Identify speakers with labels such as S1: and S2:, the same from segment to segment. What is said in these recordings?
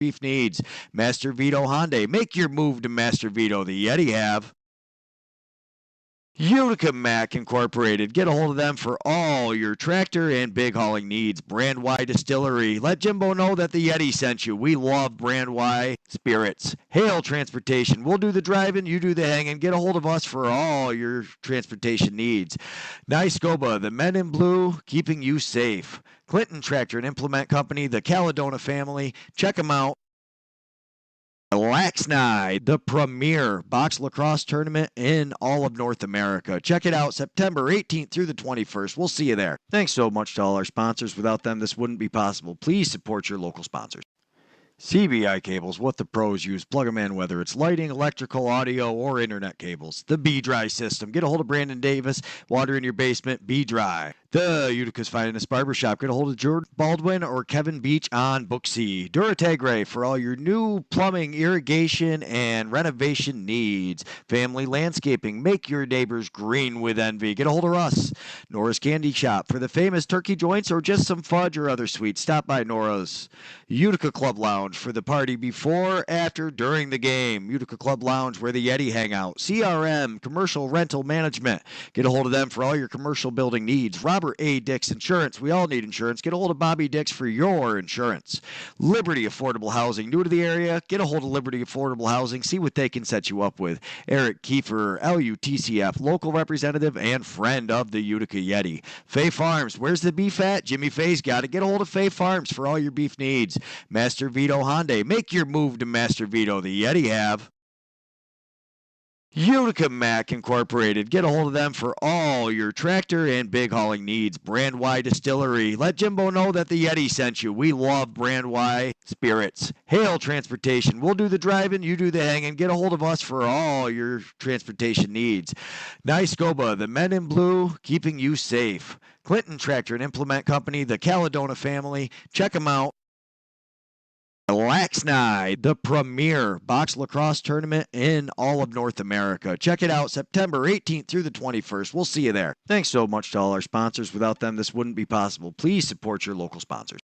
S1: beef needs. Master Vito Hyundai. Make your move to Master Vito. The Yeti have. Utica Mac Incorporated. Get a hold of them for all your tractor and big hauling needs. Brand Y Distillery. Let Jimbo know that the Yeti sent you. We love Brand Y spirits. Hale Transportation. We'll do the driving, you do the hanging. Get a hold of us for all your transportation needs. Niscoba, the men in blue, keeping you safe. Clinton Tractor and Implement Company, the Caledona family. Check them out. LAXNAI, the premier box lacrosse tournament in all of North America. Check it out September 18th through the 21st. We'll see you there. Thanks so much to all our sponsors. Without them, this wouldn't be possible. Please support your local sponsors. CBI cables, what the pros use. Plug them in, whether it's lighting, electrical, audio, or internet cables. The B-Dry system. Get a hold of Brandon Davis. Water in your basement, B-Dry. The Utica's finest barbershop. Get a hold of George Baldwin or Kevin Beach on Book C. Duratagre for all your new plumbing, irrigation, and renovation needs. Family landscaping. Make your neighbors green with envy. Get a hold of Russ. Nora's Candy Shop for the famous turkey joints or just some fudge or other sweets. Stop by Nora's. Utica Club Lounge for the party before, after, during the game. Utica Club Lounge where the Yeti hang out. CRM, Commercial Rental Management. Get a hold of them for all your commercial building needs. Robert A. Dix Insurance. We all need insurance. Get a hold of Bobby Dix for your insurance. Liberty Affordable Housing. New to the area? Get a hold of Liberty Affordable Housing. See what they can set you up with. Eric Kiefer, LUTCF, local representative and friend of the Utica Yeti. Fay Farms. Where's the beef at? Jimmy Fay's got it. Get a hold of Fay Farms for all your beef needs. Master Vito Hyundai. Make your move to Master Vito. The Yeti have. Utica Mac Incorporated. Get a hold of them for all your tractor and big hauling needs. Brand Y Distillery. Let Jimbo know that the Yeti sent you. We love Brand Y spirits. Hale Transportation. We'll do the driving, you do the hanging. Get a hold of us for all your transportation needs. Niscoba, the men in blue, keeping you safe. Clinton Tractor and Implement Company, the Caledona family. Check them out. LAXNAI, the premier box lacrosse tournament in all of North America. Check it out September 18th through the 21st. We'll see you there. Thanks so much to all our sponsors. Without them, this wouldn't be possible. Please support your local sponsors.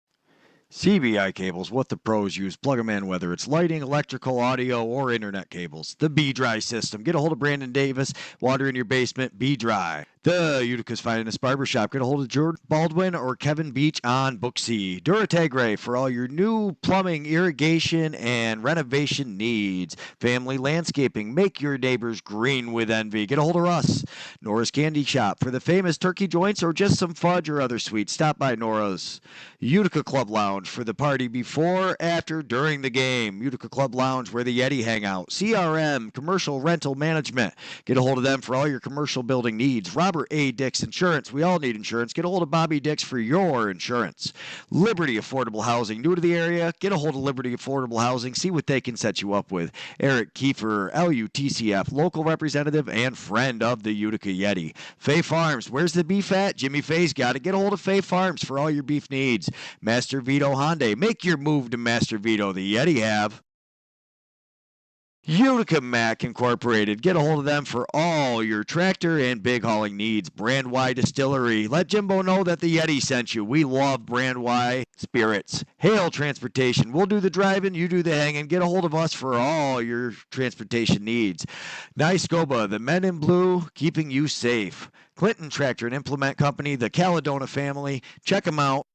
S1: CBI cables, what the pros use. Plug them in, whether it's lighting, electrical, audio, or internet cables. The B-Dry system. Get a hold of Brandon Davis. Water in your basement, B-Dry. The Utica's finest barbershop. Get a hold of George Baldwin or Kevin Beach on Book C. Duratagre for all your new plumbing, irrigation, and renovation needs. Family landscaping. Make your neighbors green with envy. Get a hold of Russ. Nora's Candy Shop for the famous turkey joints or just some fudge or other sweets. Stop by Nora's. Utica Club Lounge for the party before, after, during the game. Utica Club Lounge where the Yeti hang out. CRM, Commercial Rental Management. Get a hold of them for all your commercial building needs. Robert A. Dix Insurance. We all need insurance. Get a hold of Bobby Dix for your insurance. Liberty Affordable Housing. New to the area? Get a hold of Liberty Affordable Housing. See what they can set you up with. Eric Kiefer, LUTCF, local representative and friend of the Utica Yeti. Fay Farms. Where's the beef at? Jimmy Fay's got it. Get a hold of Fay Farms for all your beef needs. Master Vito Hyundai. Make your move to Master Vito. The Yeti have. Utica Mac Incorporated. Get a hold of them for all your tractor and big hauling needs. Brand Y Distillery. Let Jimbo know that the Yeti sent you. We love Brand Y spirits. Hale Transportation. We'll do the driving, you do the hanging. Get a hold of us for all your transportation needs. Niscoba, the men in blue, keeping you safe. Clinton Tractor and Implement Company, the Caledona family. Check them out.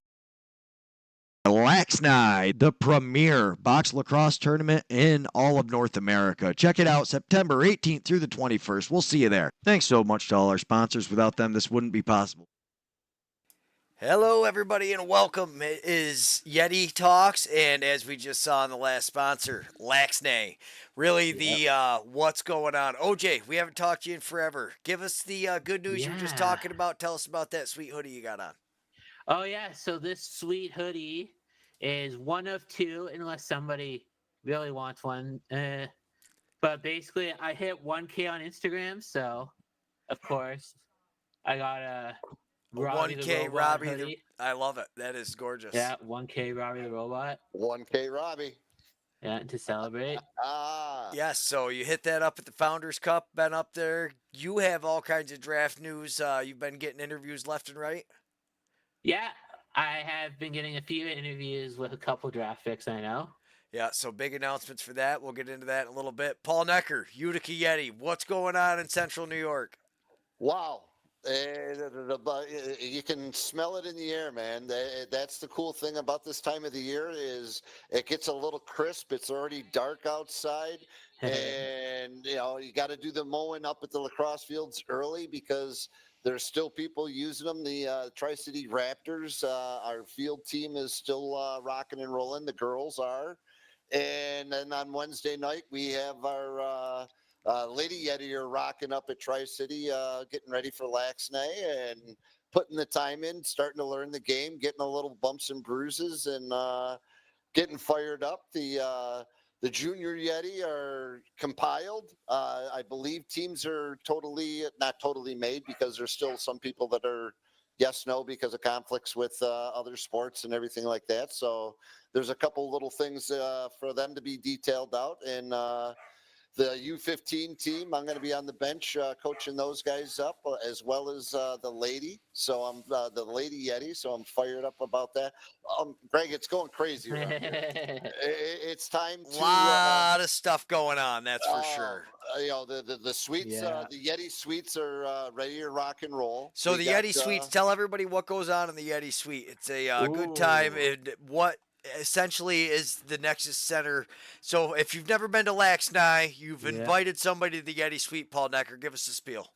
S1: LAXNAI, the premier box lacrosse tournament in all of North America. Check it out September 18th through the 21st. We'll see you there. Thanks so much to all our sponsors. Without them, this wouldn't be possible.
S2: Hello, everybody, and welcome. It is Yeti Talks, and as we just saw in the last sponsor, LAXNAI. Really, the what's going on. OJ, we haven't talked to you in forever. Give us the good news you were just talking about. Tell us about that sweet hoodie you got on.
S3: Oh, yeah. So this sweet hoodie is one of two, unless somebody really wants one. But basically, I hit 1K on Instagram, so, of course, I got a Robbie
S2: 1K
S3: the Robot
S2: Robbie.
S3: hoodie.
S2: I love it. That is gorgeous.
S3: Yeah, 1K Robbie the Robot.
S4: 1K Robbie.
S3: Yeah, to celebrate.
S2: Yes, so you hit that up at the Founders Cup, been up there. You have all kinds of draft news. You've been getting interviews left and right.
S3: Yeah, I have been getting a few interviews with a couple draft picks I know.
S2: Yeah, so big announcements for that. We'll get into that in a little bit. Paul Necker, Utica Yeti, what's going on in Central New York?
S4: Wow. You can smell it in the air, man. That's the cool thing about this time of the year is it gets a little crisp. It's already dark outside, and you got to do the mowing up at the lacrosse fields early because there's still people using them. The Tri-City Raptors, our field team is still rocking and rolling. The girls are, and then on Wednesday night we have our Lady Yeti are rocking up at Tri-City, getting ready for LAXNAI and putting the time in, starting to learn the game, getting a little bumps and bruises, and getting fired up. The junior Yeti are compiled. I believe teams are not totally made because there's still some people that are yes, no, because of conflicts with other sports and everything like that. So there's a couple little things for them to be detailed out. And the U15 team, I'm going to be on the bench coaching those guys up as well as the lady. So I'm the Lady Yeti. So I'm fired up about that. Greg, it's going crazy around here. It's time to
S2: lot of stuff going on, that's for sure.
S4: The suites, the Yeti suites are ready to rock and roll.
S2: So the Yeti suites, tell everybody what goes on in the Yeti suite. It's a good time. And what essentially is the Nexus Center. So if you've never been to LAXNAI, you've invited somebody to the Yeti suite. Paul Necker, give us a spiel.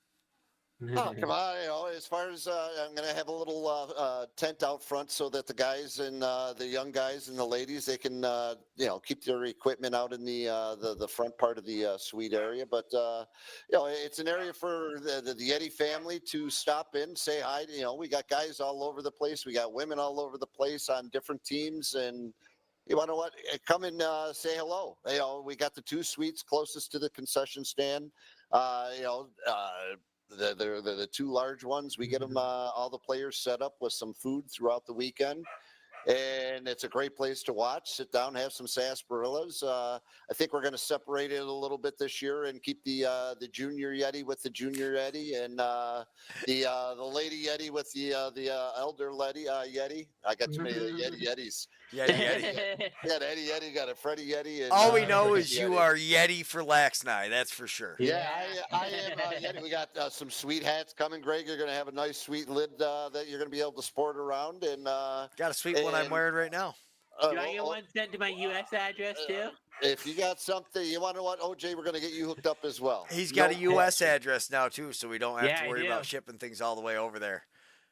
S4: Oh, come on. As far as I'm going to have a little tent out front so that the guys and the young guys and the ladies, they can, keep their equipment out in the front part of the suite area. But, it's an area for the Yeti family to stop in, say hi. We got guys all over the place. We got women all over the place on different teams. And you want to what? Come and say hello. We got the two suites closest to the concession stand. They're the two large ones. We get them all the players set up with some food throughout the weekend, and it's a great place to watch. Sit down, have some sarsaparillas. I think we're going to separate it a little bit this year and keep the junior Yeti with the junior Yeti, and the Lady Yeti with the elder Yeti. I got too many Yetis.
S2: Yeti.
S4: Yeah, Eddie Yeti got a Freddie Yeti. And,
S2: all we know is you are Yeti for LAXNAI. That's for sure.
S4: Yeah, I am Yeti. We got some sweet hats coming, Greg. You're going to have a nice sweet lid that you're going to be able to sport around. And
S2: got a sweet one I'm wearing right now.
S3: Do I get one sent to my U.S. address too?
S4: If you got something, you want to know what, OJ, we're going to get you hooked up as well.
S2: He's got a U.S. address now too, so we don't have to worry about shipping things all the way over there.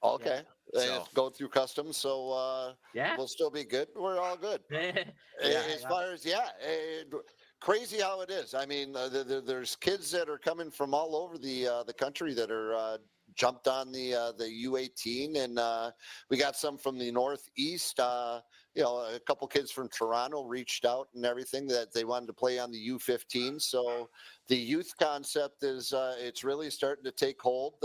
S4: Okay. So. Go through customs, so we'll still be good. We're all good. As far as crazy how it is. I mean, there's kids that are coming from all over the country that are jumped on the U18, and we got some from the Northeast. A couple kids from Toronto reached out and everything that they wanted to play on the U15. So the youth concept is it's really starting to take hold.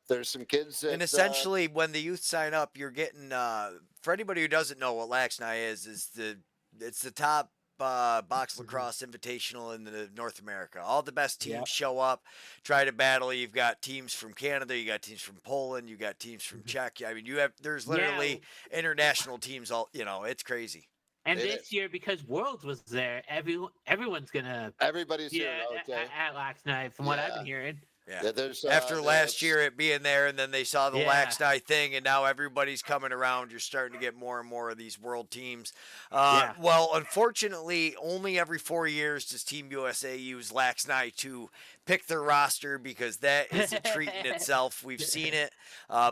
S4: There's some kids that,
S2: and essentially when the youth sign up, you're getting for anybody who doesn't know what LAXNAI is it's the top box lacrosse invitational in the North America. All the best teams show up, try to battle. You've got teams from Canada, you got teams from Poland, you got teams from Czech. I mean, there's literally international teams. It's crazy.
S3: And this year, because Worlds was there, everyone's gonna
S4: everybody's here
S3: at LAXNAI, from what I've been hearing.
S2: Yeah, after last year it being there, and then they saw the LAXNAI thing, and now everybody's coming around. You're starting to get more and more of these world teams. Well, unfortunately, only every 4 years does Team USA use LAXNAI to pick their roster, because that is a treat in itself. We've seen it.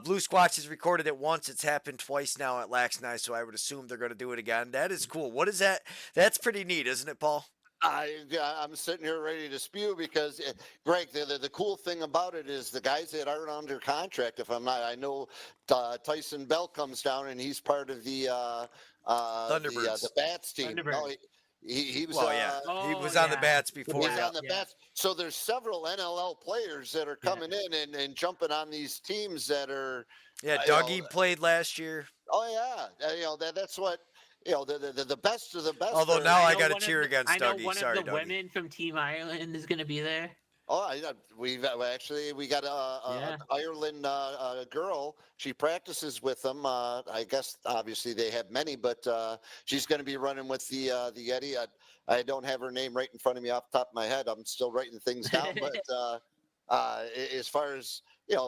S2: Blue Squatch has recorded it once. It's happened twice now at LAXNAI, so I would assume they're going to do it again. That is cool. What is that? That's pretty neat, isn't it, Paul?
S4: I'm sitting here ready to spew because, Greg, the cool thing about it is the guys that aren't under contract, if I'm not, I know Tyson Bell comes down and he's part of the
S2: Thunderbirds.
S4: The Bats team. No, he was
S2: he was on the Bats before.
S4: He was on the Bats. So there's several NLL players that are coming in and jumping on these teams that are.
S2: Yeah, Dougie played last year.
S4: Oh yeah, that's what. The best of the best.
S2: Although now I got to cheer against Dougie.
S3: I know one of the women from Team Ireland is going to be there.
S4: Oh, we've actually we got an Ireland girl. She practices with them. I guess obviously they have many, but she's going to be running with the Yeti. I don't have her name right in front of me off the top of my head. I'm still writing things down. But as far as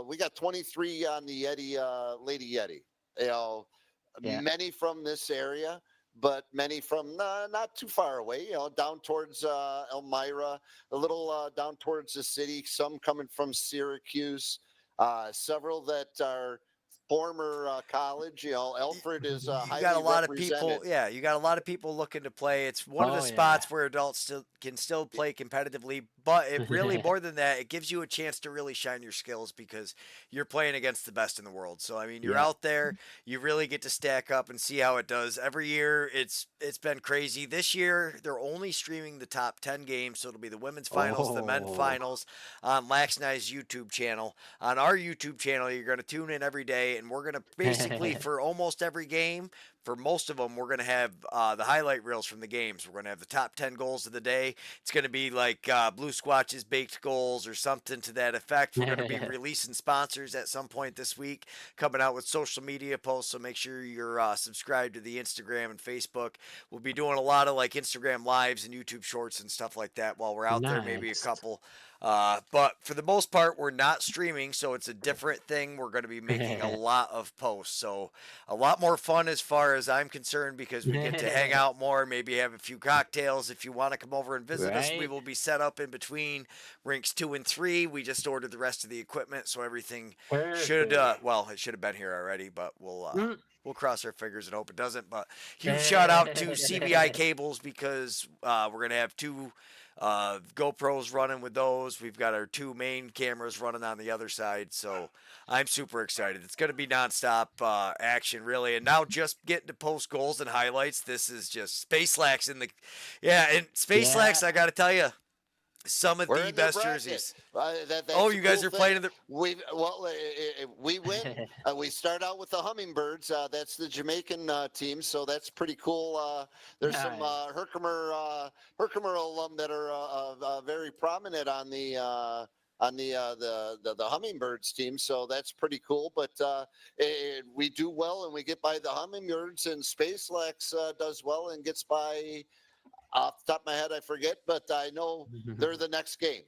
S4: we got 23 on the Yeti, Lady Yeti. Many from this area, but many from not too far away, down towards Elmira, a little down towards the city, some coming from Syracuse, several that are former college. Alfred is
S2: You
S4: highly
S2: got a lot of
S4: represented.
S2: people. Yeah, you got a lot of people looking to play. It's one of the spots where adults can still play competitively, but it really more than that, it gives you a chance to really shine your skills because you're playing against the best in the world. So I mean, you're out there, you really get to stack up and see how it does. Every year, it's been crazy. This year, they're only streaming the top 10 games, so it'll be the women's finals, the men's finals on LAXNAI's YouTube channel. On our YouTube channel, you're going to tune in every day, and we're going to basically for almost every game. For most of them, we're going to have the highlight reels from the games. We're going to have the top 10 goals of the day. It's going to be like Blue Squatch's baked goals or something to that effect. We're going to be releasing sponsors at some point this week, coming out with social media posts. So make sure you're subscribed to the Instagram and Facebook. We'll be doing a lot of like Instagram lives and YouTube shorts and stuff like that while we're out there, maybe a couple. But for the most part, we're not streaming, so it's a different thing. We're going to be making a lot of posts, so a lot more fun as far as I'm concerned because we get to hang out more, maybe have a few cocktails. If you want to come over and visit us, we will be set up in between rinks 2 and 3. We just ordered the rest of the equipment, so everything should it should have been here already, but we'll cross our fingers and hope it doesn't. But huge shout out to CBI Cables because we're going to have 2 GoPros running with those. We've got our 2 main cameras running on the other side, so I'm super excited. It's going to be nonstop action, really. And now just getting to post goals and highlights. This is just Space Lax in the and Space Lax. I got to tell you, some of the best jerseys. You guys are playing in the.
S4: We win. We start out with the Hummingbirds. That's the Jamaican team, so that's pretty cool. There's some Herkimer alum that are very prominent on the Hummingbirds team, so that's pretty cool. But we do well, and we get by the Hummingbirds, and Space Lax does well and gets by. Off the top of my head, I forget, but I know they're the next game.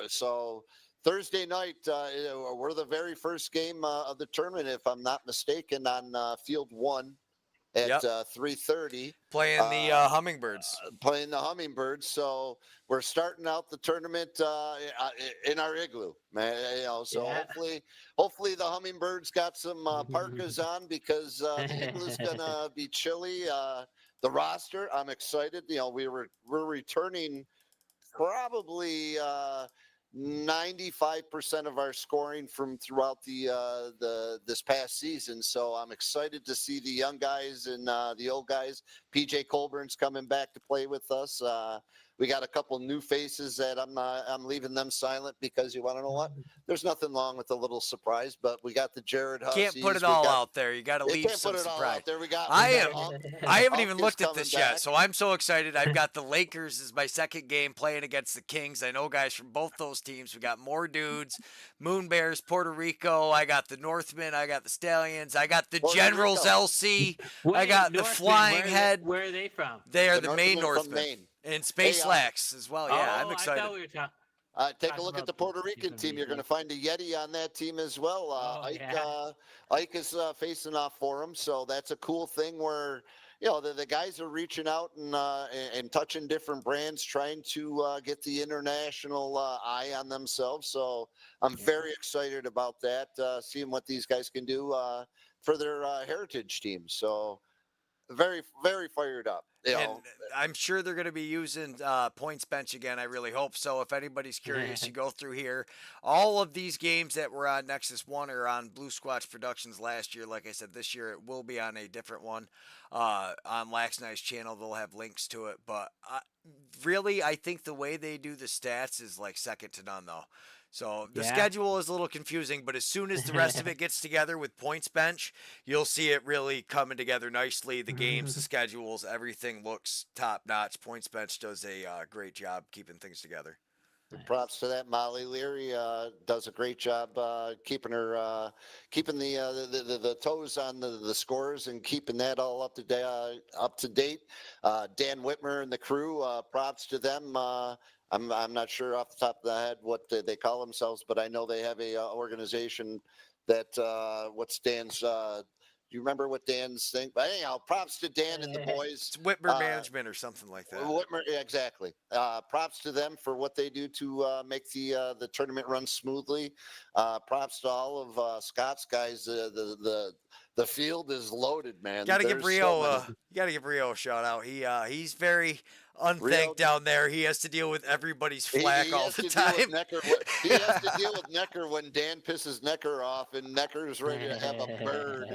S4: So Thursday night, we're the very first game of the tournament, if I'm not mistaken, on Field 1 at 3:30.
S2: Playing the Hummingbirds.
S4: Playing the Hummingbirds. So we're starting out the tournament in our igloo, man. So hopefully the Hummingbirds got some parkas on because the igloo's gonna be chilly. The roster, I'm excited. We're returning probably 95% of our scoring from throughout the this past season. So I'm excited to see the young guys and the old guys. PJ Colburn's coming back to play with us. We got a couple new faces that I'm leaving them silent because you want to know what? There's nothing wrong with a little surprise, but we got the Jared Hussies.
S2: Can't put it all out there. You got to leave some surprise. I haven't even looked at this yet, so I'm so excited. I've got the Lakers as my second game playing against the Kings. I know guys from both those teams. We got more dudes. Moon Bears, Puerto Rico. I got the Northmen. I got the Stallions. I got the Generals LC. I got the Flying Head.
S3: Where are they from?
S2: They are the Maine Northmen. And Space Lax as well. Yeah, I'm excited.
S3: I thought we were talking.
S4: Take a look at the Puerto Rican team. You're going to find a Yeti on that team as well. Ike is facing off for him, so that's a cool thing where the guys are reaching out and touching different brands, trying to get the international eye on themselves. So I'm very excited about that, seeing what these guys can do for their heritage team. So very, very fired up.
S2: And I'm sure they're going to be using points bench again. I really hope so. If anybody's curious, you go through here. All of these games that were on Nexus 1 are on Blue Squatch Productions last year. Like I said, this year it will be on a different one on LAXNAI's channel. They'll have links to it. But really, I think the way they do the stats is like second to none, though. So the schedule is a little confusing, but as soon as the rest of it gets together with points bench, you'll see it really coming together nicely. The games, the schedules, everything looks top notch. Points bench does a great job keeping things together.
S4: props to that. Molly Leary does a great job keeping her keeping the toes on the scores and keeping that all up to date. Dan Whitmer and the crew, props to them. I'm not sure off the top of the head what they call themselves, but I know they have a organization that what's Dan's. Do you remember what Dan's thing? But anyhow, props to Dan and the boys.
S2: It's Whitmer Management or something like that.
S4: Whitmer, yeah, exactly. Props to them for what they do to make the tournament run smoothly. Props to all of Scott's guys. The field is loaded, man.
S2: Got to give Rio. You got to give Rio a shout out. He's very unthanked down there. He has to deal with everybody's flack all the time.
S4: He has to deal with Necker when Dan pisses Necker off, and Necker's ready to have a bird.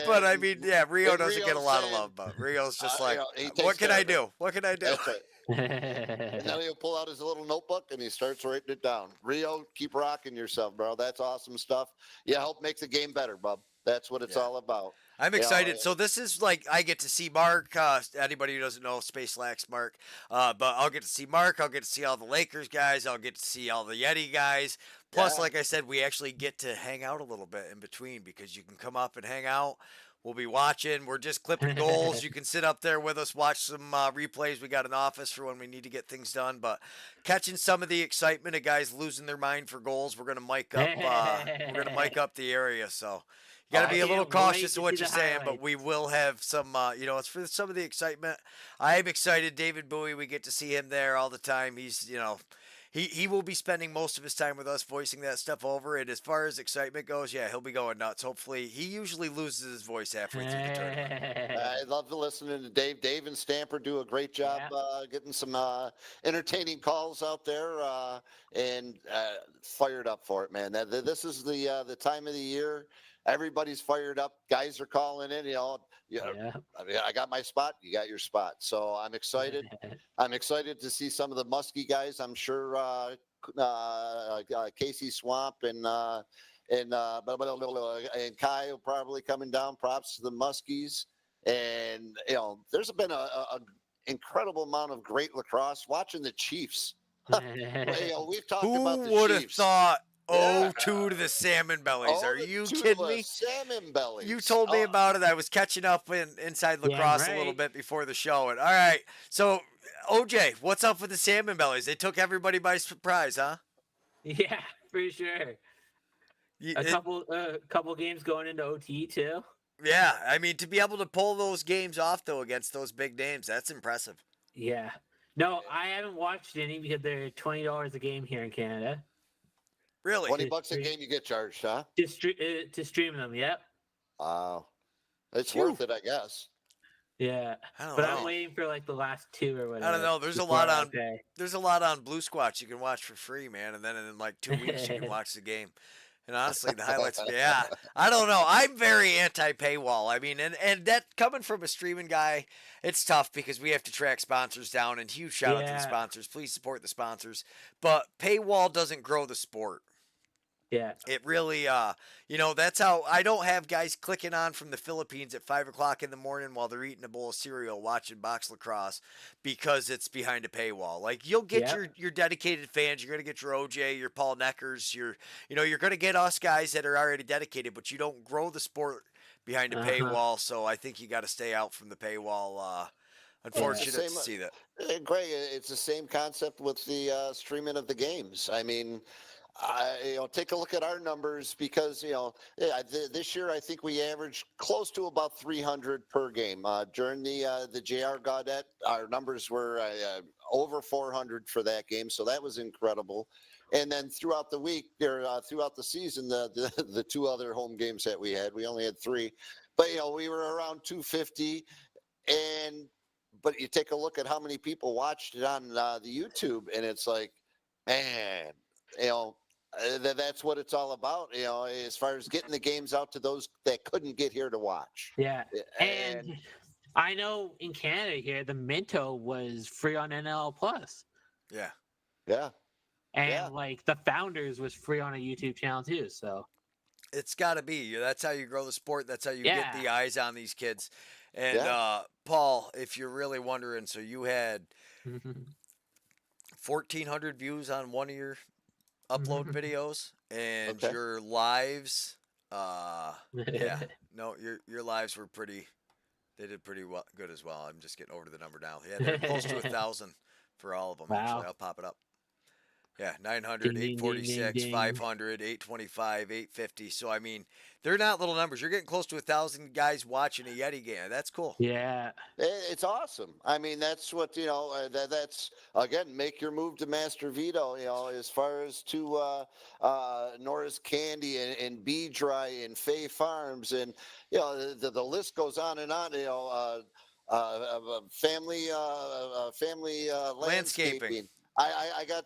S2: But I mean, yeah, Rio doesn't get a lot of love, but Rio's just like, what can I do? What can I do?
S4: That's right. And then he'll pull out his little notebook and he starts writing it down. Rio, keep rocking yourself, bro. That's awesome stuff. Yeah, help make the game better, bub. That's what it's all about.
S2: I'm excited. So this is like I get to see Mark. Anybody who doesn't know, Space Lax Mark. But I'll get to see Mark. I'll get to see all the Lakers guys. I'll get to see all the Yeti guys. Plus, like I said, we actually get to hang out a little bit in between because you can come up and hang out. We'll be watching. We're just clipping goals. You can sit up there with us, watch some replays. We got an office for when we need to get things done. But catching some of the excitement of guys losing their mind for goals. We're gonna mic up. We're gonna mic up the area. So. You got to be a little cautious of what you're saying, but we will have some, it's for some of the excitement. I'm excited. David Bowie, we get to see him there all the time. He's, he will be spending most of his time with us voicing that stuff over. And as far as excitement goes, yeah, he'll be going nuts. Hopefully, he usually loses his voice halfway through the tournament.
S4: I love listening to Dave. Dave and Stamper do a great job getting some entertaining calls out there and fired up for it, man. This is the time of the year. Everybody's fired up. Guys are calling in. I mean, I got my spot. You got your spot. So I'm excited. I'm excited to see some of the Muskie guys. I'm sure Casey Swamp and Kai will probably coming down. Props to the Muskies. And there's been a incredible amount of great lacrosse. Watching the Chiefs. We've talked about the Chiefs.
S2: Who would have thought? 0-2 to the Salmon Bellies. Are you kidding me?
S4: Salmon Bellies.
S2: You told me about it. I was catching up inside lacrosse a little bit before the show. And all right, so OJ, what's up with the Salmon Bellies? They took everybody by surprise, huh?
S3: Yeah, for sure. A couple games going into OT too.
S2: Yeah, I mean to be able to pull those games off though against those big names, that's impressive.
S3: Yeah. No, I haven't watched any because they're $20 a game here in Canada.
S2: Really?
S4: $20 a game you get charged, huh?
S3: To stream them, yep.
S4: Wow. It's worth it, I guess.
S3: Yeah. I'm waiting for like the last two or whatever.
S2: I don't know. There's a lot on Blue Squatch you can watch for free, man, and then in like 2 weeks you can watch the game. And honestly, the highlights, I don't know. I'm very anti-paywall. I mean, and that coming from a streaming guy, it's tough because we have to track sponsors down, and huge shout out to the sponsors. Please support the sponsors. But paywall doesn't grow the sport.
S3: Yeah.
S2: It really, that's how I don't have guys clicking on from the Philippines at 5:00 in the morning while they're eating a bowl of cereal, watching box lacrosse because it's behind a paywall. Like you'll get your dedicated fans. You're going to get your OJ, your Paul Neckers, you're going to get us guys that are already dedicated, but you don't grow the sport behind a paywall. So I think you got to stay out from the paywall. Unfortunate to see that.
S4: Greg, it's the same concept with the streaming of the games. I mean, take a look at our numbers because this year I think we averaged close to about 300 per game. During the JR Gaudette, our numbers were over 400 for that game, so that was incredible. And then throughout the week, throughout the season, the two other home games that we only had 3, but we were around 250. But you take a look at how many people watched it on the YouTube, and it's like, man, that's what it's all about, as far as getting the games out to those that couldn't get here to watch.
S3: Yeah. And I know in Canada here, the Minto was free on NLL Plus.
S2: Yeah.
S4: Yeah.
S3: And like the Founders was free on a YouTube channel too. So
S2: it's got to be. That's how you grow the sport. That's how you get the eyes on these kids. And Paul, if you're really wondering, so you had 1,400 views on one of your upload videos, and
S4: Okay.
S2: your lives, yeah, no, your lives were pretty. They did pretty good as well. I'm just getting over to the number now. Yeah, they're close to 1,000 for all of them.
S3: Wow.
S2: Actually, I'll pop it up. Yeah, 900,
S3: Ding, ding, ding,
S2: 846,
S3: ding, ding.
S2: 500, 825, 850. So, I mean, they're not little numbers. You're getting close to 1,000 guys watching a Yeti game. That's cool.
S3: Yeah.
S4: It's awesome. I mean, that's what, that's, again, make your move to Master Vito, as far as to Nora's Candy and Bee Dry and Fay Farms. And, the list goes on and on, family landscaping. I got,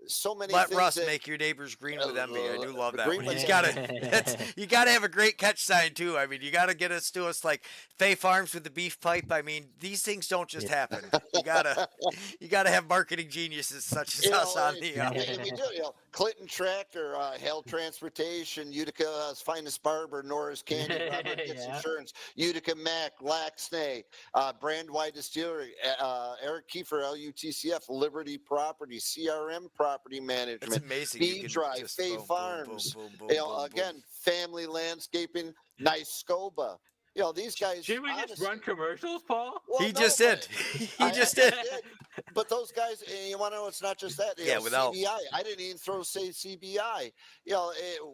S4: so many
S2: Let
S4: things
S2: Russ
S4: that,
S2: make your neighbors green with envy. I do love that
S4: green
S2: one.
S4: with
S2: He's got to. You got to have a great catch sign too. I mean, you got to get us to us like Fay Farms with the beef pipe. I mean, these things don't just happen. You gotta have marketing geniuses such as us on the.
S4: We do, Clinton Tractor, Hale Transportation, Utica's Finest Barber, Nora's Candy, Robert Gets Insurance, Utica Mac, LAXNAI, Brandwide Distillery, Eric Kiefer, LUTCF, Liberty Property, CRM Property Management.
S2: It's amazing.
S4: Bee Dry, Fay Farms, again, Family Landscaping, Nice Scoba. These guys.
S3: Should we just run commercials, Paul?
S4: Well,
S2: he just did. He just did.
S4: But those guys, you want to know, it's not just that.
S2: Without
S4: CBI, I didn't even say CBI.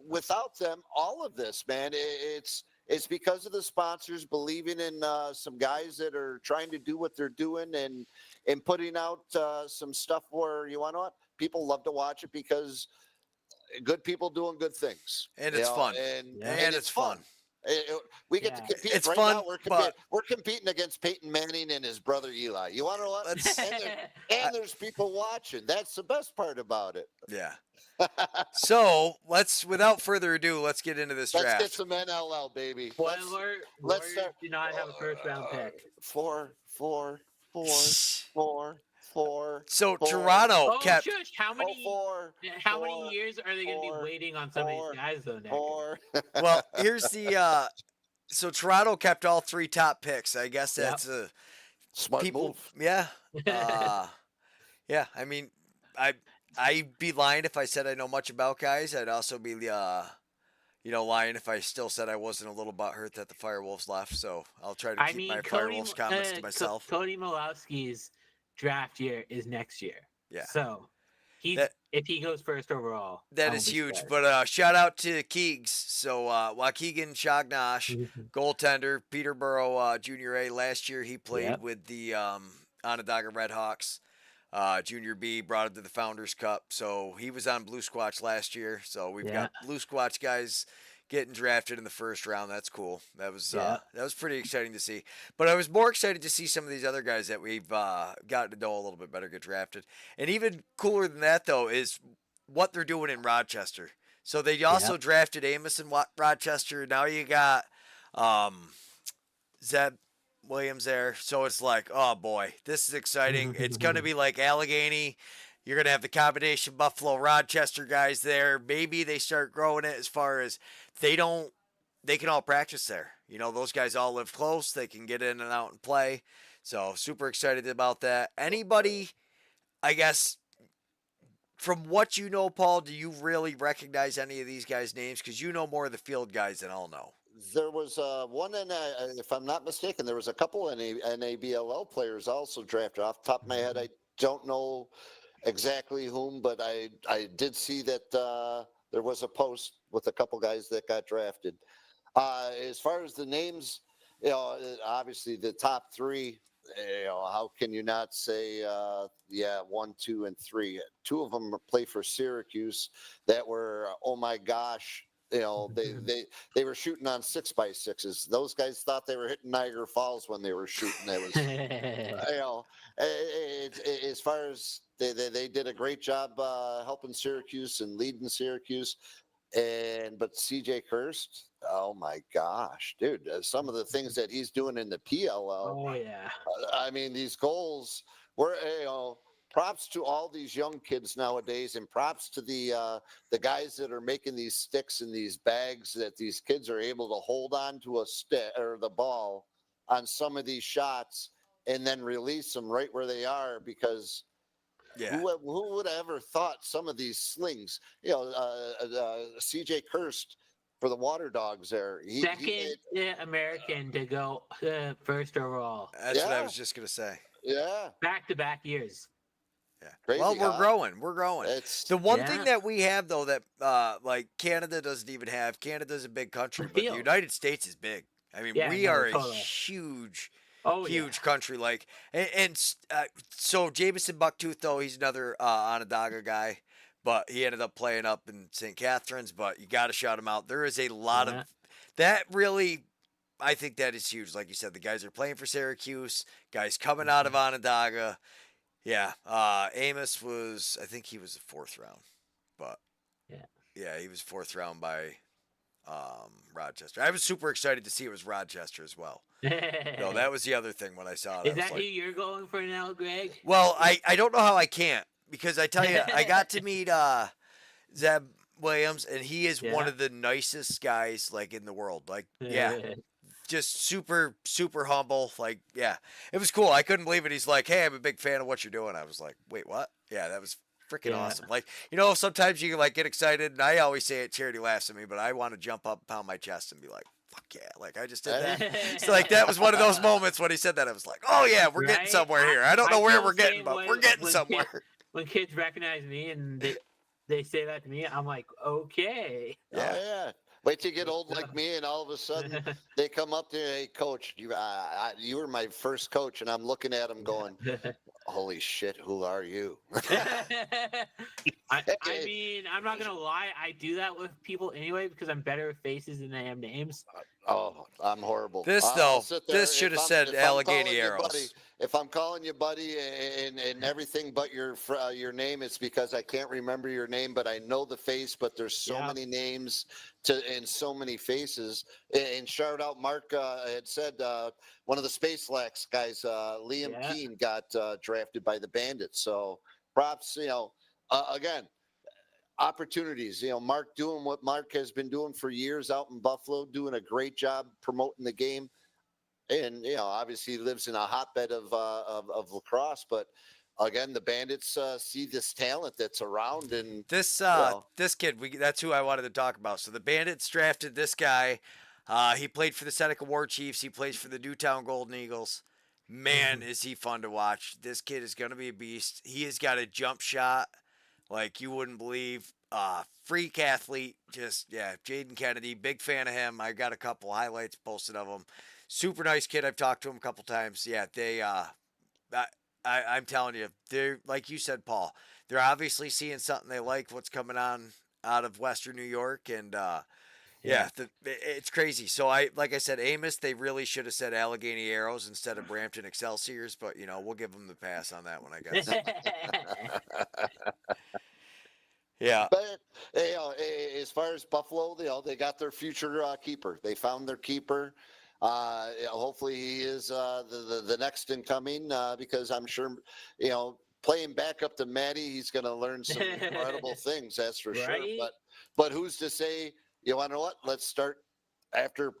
S4: Without them, all of this, man, it's because of the sponsors believing in some guys that are trying to do what they're doing and putting out some stuff where, you want to know what? People love to watch it because good people doing good things.
S2: And it's fun. And it's fun.
S4: We get to compete.
S2: It's
S4: right
S2: fun,
S4: now, we're competing against Peyton Manning and his brother Eli. You want to know what? And there's people watching. That's the best part about it.
S2: Yeah. So without further ado, let's get into this draft.
S4: Let's get some NLL, baby.
S3: Spoiler:
S4: let's start.
S3: Do not have a first round pick.
S4: Four.
S2: So Toronto kept.
S3: Shush. How many years are they going to be waiting on some of these guys though? Nick?
S2: Well, here's the. So Toronto kept all three top picks. I guess that's a
S4: smart move.
S2: Yeah. Yeah. I mean, I'd be lying if I said I know much about guys. I'd also be lying if I still said I wasn't a little butthurt that the Firewolves left. So I'll try to keep my Firewolves comments to myself.
S3: Cody Malowski's draft year is next year.
S2: Yeah.
S3: So if he goes first overall,
S2: that is huge. But shout out to Keegs. So Waukegan Shognosh, goaltender, Peterborough Junior A. Last year he played with the Onondaga Redhawks. Junior B, brought him to the Founders Cup. So he was on Blue Squatch last year. So we've got Blue Squatch guys getting drafted in the first round. That's cool. That was pretty exciting to see. But I was more excited to see some of these other guys that we've gotten to know a little bit better get drafted. And even cooler than that, though, is what they're doing in Rochester. So they also drafted Amos in Rochester. Now you got Zeb Williams there. So it's like, oh boy, this is exciting. It's going to be like Allegheny. You're going to have the combination Buffalo Rochester guys there. Maybe they start growing it as far as they can all practice there. Those guys all live close. They can get in and out and play. So super excited about that. Anybody, I guess, from what you know, Paul, do you really recognize any of these guys' names? Because you know more of the field guys than I'll know.
S4: There was one, if I'm not mistaken, there was a couple NABLL players also drafted. Off the top of my head, I don't know exactly whom, but I did see that there was a post with a couple guys that got drafted. As far as the names, obviously the top three, how can you not say, 1, 2, and 3? Two of them play for Syracuse that were, oh my gosh, they were shooting on 6x6s. Those guys thought they were hitting Niagara Falls when they were shooting. It was, as far as they did a great job helping Syracuse and leading Syracuse. But CJ Kirst, oh my gosh, dude, some of the things that he's doing in the PLL.
S3: Oh yeah.
S4: I mean, these goals were, props to all these young kids nowadays, and props to the guys that are making these sticks and these bags that these kids are able to hold on to a stick or the ball on some of these shots and then release them right where they are, because
S2: Yeah.
S4: Who would have ever thought some of these slings? CJ Kirst for the Water Dogs there.
S3: Second American to go first overall.
S2: That's what I was just gonna say.
S4: Yeah.
S3: Back-to-back years.
S2: Yeah.
S4: Crazy,
S2: well, we're
S4: huh?
S2: growing. We're growing. The one thing
S3: Yeah.
S2: that we have though that like Canada doesn't even have. Canada's a big country, but the
S3: Field.
S2: United States is big. I mean,
S3: Yeah,
S2: we
S3: no,
S2: are
S3: totally.
S2: a huge country. Like, so Jameson Bucktooth though, he's another Onondaga guy, but he ended up playing up in St. Catharines. But you got to shout him out. There is a lot of that. Really, I think that is huge. Like you said, the guys are playing for Syracuse. Guys coming out of Onondaga. Yeah, Amos was. I think he was the 4th round, but yeah, he was 4th round by Rochester. I was super excited to see it was Rochester as well. No, that was the other thing when I saw it.
S3: Is that who you're going for now, Greg?
S2: Well, I don't know how I can't, because I tell you, I got to meet Zeb Williams, and he is one of the nicest guys like in the world. Like, just super, super humble. Like, yeah, it was cool. I couldn't believe it. He's like, "Hey, I'm a big fan of what you're doing." I was like, "Wait, what?" Yeah, that was freaking awesome. Like, sometimes you like get excited, and I always say it, Charity laughs at me, but I want to jump up, pound my chest, and be like, "Fuck yeah!" Like, I just did that. So like that was one of those moments when he said that. I was like, "Oh yeah, we're getting somewhere here." I don't know where we're getting, but we're getting somewhere.
S3: When kids recognize me and they say that to me, I'm like, okay.
S4: Yeah. Wait till you get old like me, and all of a sudden they come up to you, "Hey, coach, you were my first coach," and I'm looking at them going, "Holy shit, who are you?"
S3: I mean, I'm not gonna lie, I do that with people anyway because I'm better with faces than I am names.
S4: Oh, I'm horrible.
S2: This should have said Allegheny Arrows.
S4: If I'm calling you buddy and everything but your name, it's because I can't remember your name, but I know the face. But there's so many names and so many faces. And shout out, Mark had said one of the Space Lax guys, Liam Keane, got drafted by the Bandits. So props, again. Opportunities, Mark doing what Mark has been doing for years out in Buffalo, doing a great job promoting the game, and obviously he lives in a hotbed of lacrosse. But again, the Bandits see this talent that's around, and
S2: this kid, that's who I wanted to talk about. So the Bandits drafted this guy. He played for the Seneca War Chiefs. He plays for the Newtown Golden Eagles. Man, is he fun to watch! This kid is gonna be a beast. He has got a jump shot like you wouldn't believe. Freak athlete. Just, Jaden Kennedy. Big fan of him. I got a couple highlights posted of him. Super nice kid. I've talked to him a couple times. Yeah, I'm telling you, they're, like you said, Paul, they're obviously seeing something they like, what's coming on out of Western New York. And, it's crazy. So like I said, Amos, they really should have said Allegheny Arrows instead of Brampton Excelsiors, but we'll give them the pass on that one, I guess. Yeah.
S4: But as far as Buffalo, they got their future keeper. They found their keeper. Hopefully he is the next incoming because I'm sure playing back up to Matty, he's going to learn some incredible things. That's for sure. But who's to say? You want to know what? Let's start after.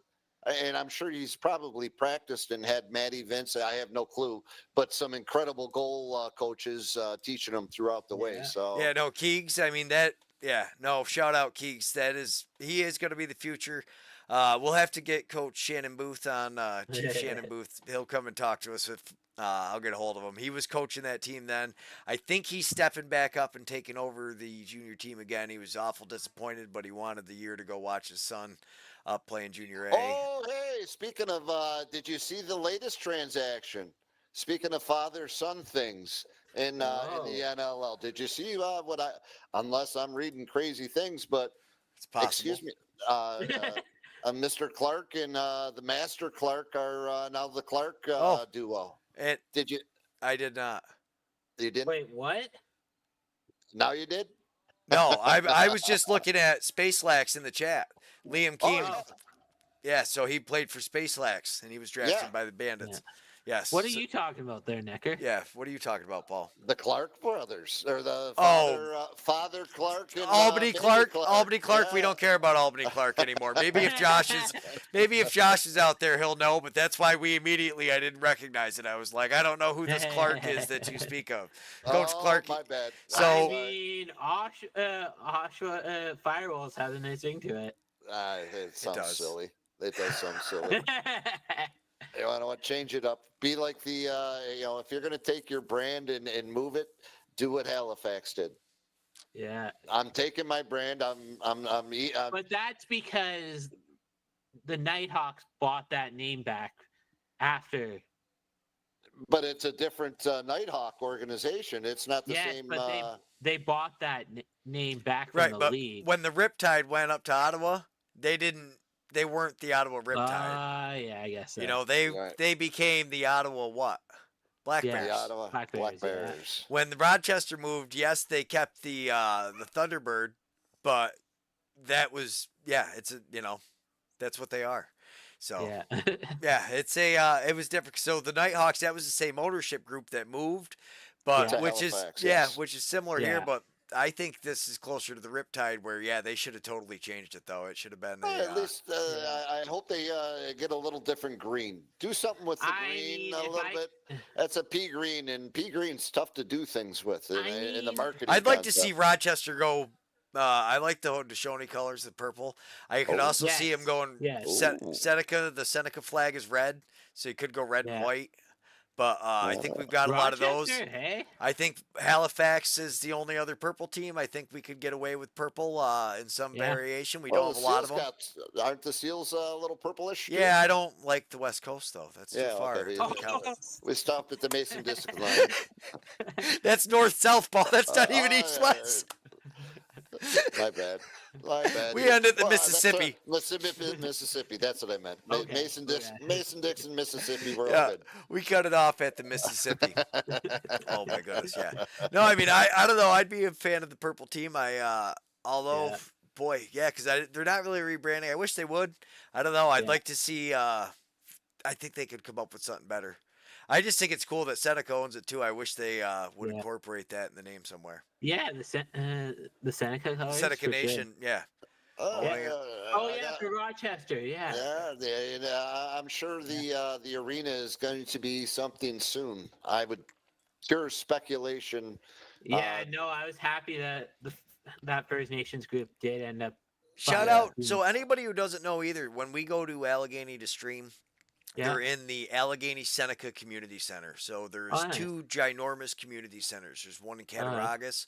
S4: And I'm sure he's probably practiced and had Matty Vince. I have no clue, but some incredible goal coaches teaching him throughout the way. So
S2: Keegs. I mean shout out Keegs. He is going to be the future. We'll have to get Coach Shannon Booth on. Chief Shannon Booth. He'll come and talk to us if I'll get a hold of him. He was coaching that team then. I think he's stepping back up and taking over the junior team again. He was awful disappointed, but he wanted the year to go watch his son up playing Junior A.
S4: Oh, hey, speaking of, did you see the latest transaction? Speaking of father-son things in the NLL, did you see unless I'm reading crazy things, but
S2: it's possible.
S4: Excuse me, Mr. Clark and the Master Clark are now the Clark duo.
S2: And
S4: did you?
S2: I did not.
S4: You didn't?
S3: Wait, what?
S4: Now you did?
S2: No, I was just looking at Space Lax in the chat. Liam Keane. Yeah, so he played for Space Lax, and he was drafted by the Bandits. Yes.
S3: What are you talking about there, Necker?
S2: Yeah. What are you talking about, Paul?
S4: The Clark brothers, or the
S2: Oh.
S4: father Clark and
S2: Albany
S4: baby
S2: Clark. Albany Clark. We
S4: Yeah.
S2: don't care about Albany Clark anymore. Maybe if Josh is out there, he'll know. But that's why I didn't recognize it. I was like, I don't know who this Clark is that you speak of, Coach Clark.
S4: My bad.
S2: So-
S3: I mean, Oshawa Firewalls has a nice ring to it.
S4: It sounds
S2: does.
S4: silly. It does sound silly. You want to change it up? Be like the if you're going to take your brand and move it, do what Halifax did.
S3: Yeah,
S4: I'm taking my brand.
S3: but that's because the Nighthawks bought that name back after.
S4: But it's a different Nighthawk organization. It's not the same.
S3: But they bought that name back from
S2: Right,
S3: the
S2: but
S3: league.
S2: when the Riptide went up to Ottawa, they weren't the Ottawa Riptide.
S3: Yeah, I guess so.
S2: You know,
S4: Right.
S2: they became the Ottawa what? Black
S3: Yeah.
S2: Bears.
S4: The Ottawa
S3: Black
S4: Black
S3: Bears,
S4: Bears.
S2: When the Rochester moved, yes, they kept the Thunderbird, but that was that's what they are. So
S3: yeah.
S2: yeah, it was different. So the Nighthawks, that was the same ownership group that moved, but
S4: To
S2: which
S4: Halifax,
S2: is
S4: yes.
S2: which is similar here,
S3: Yeah.
S2: but I think this is closer to the Riptide, where they should have totally changed it though. It should have been
S4: At least I hope they get a little different green. Do something with the green a little bit. That's a pea green, and pea green's tough to do things with in the marketing.
S2: I'd like to
S4: concept.
S2: see Rochester go. I like the Haudenosaunee colors, the purple. I could also see him going.
S3: Yes.
S2: Seneca, the Seneca flag is red, so you could go red and
S3: Yeah.
S2: white. But I think we've got a lot of those.
S3: Rochester, hey?
S2: I think Halifax is the only other purple team. I think we could get away with purple in some variation. We don't have a lot of them.
S4: Aren't the Seals a little purplish? too?
S2: Yeah, I don't like the West Coast though. That's too
S4: Yeah,
S2: far.
S4: okay.
S2: to count.
S4: We stopped at the Mason District line.
S2: That's north-south ball. That's not even
S4: yeah,
S2: east-west.
S4: My bad.
S2: We end at the
S4: Well,
S2: Mississippi.
S4: Mississippi. That's what I meant.
S3: Okay.
S4: Mason-Dixon, Mississippi. We're all
S2: Yeah,
S4: good.
S2: we cut it off at the Mississippi. Oh my goodness, yeah. No, I mean, I don't know. I'd be a fan of the purple team. Although,
S3: Yeah.
S2: boy, yeah, because they're not really rebranding. I wish they would. I don't know. I'd
S3: Yeah.
S2: like to see. I think they could come up with something better. I just think it's cool that Seneca owns it too. I wish they would
S3: Yeah.
S2: incorporate that in the name somewhere.
S3: Yeah, the Seneca colors.
S2: Seneca
S3: for sure.
S2: Nation, yeah.
S4: Oh,
S3: Yeah, for Rochester, yeah.
S4: I'm sure the arena is going to be something soon. I would pure speculation.
S3: Yeah, no, I was happy that that First Nations group did end up.
S2: Shout
S3: Yeah.
S2: out. So anybody who doesn't know either, when we go to Allegheny to stream,
S3: Yeah.
S2: they're in the Allegheny Seneca Community Center. So there's
S3: nice.
S2: two ginormous community centers. There's one in
S3: nice.
S2: Cattaraugus,